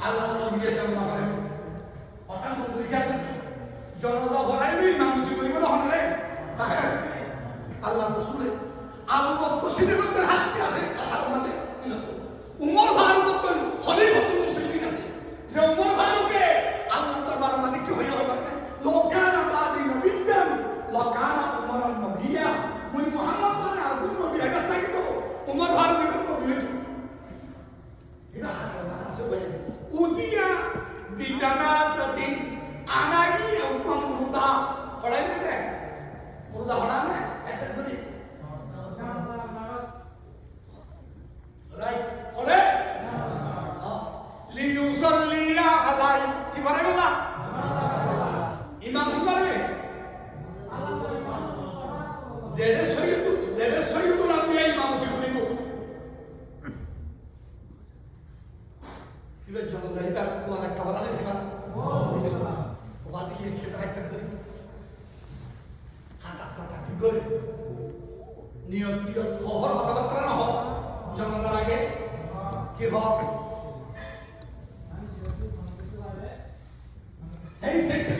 আল্লাহ নবী জনতা বলেন হঠাৎ পরীক্ষা জনতা বলাইবি মামুতি করিব না হনে তাকে আল্লাহ রাসূল আবু বকর সিদ্দিকের হাসতে আছে কথার মধ্যে উমর ফারুকের খলিফাতুল মুসলিমিন আছে যে উমর ফারুককে আল্লাহ দরবার মানে কি হইয়া হবে লোকানা বাদি নবিয়ান লোকানা উমর নবিয়া মুই মুহাম্মদ মানে আর কোন নবী এটা থাকি তো উমর ফারুকের নবী হইতো এটা আছে বলে উদিয়া বিজানাতিন আনাগি উকম মুদা পড়াই না মুদা পড়া না একটা বলি রাইট পড়ে লিইউসাল্লিয়া আলাই কি বলে বাবা ইমাম হুমারে জেরে সৈয়দুল আম্বিয়া ইমামতি করিব কিবা জনজাই তার কোন একটা বলা নেই সেটা ওবাদি কি সেটা একটা করি কাটা কি করে নিয়ত খবর কথাবার্তা না হোক জনতার আগে কি হবে এই দেখে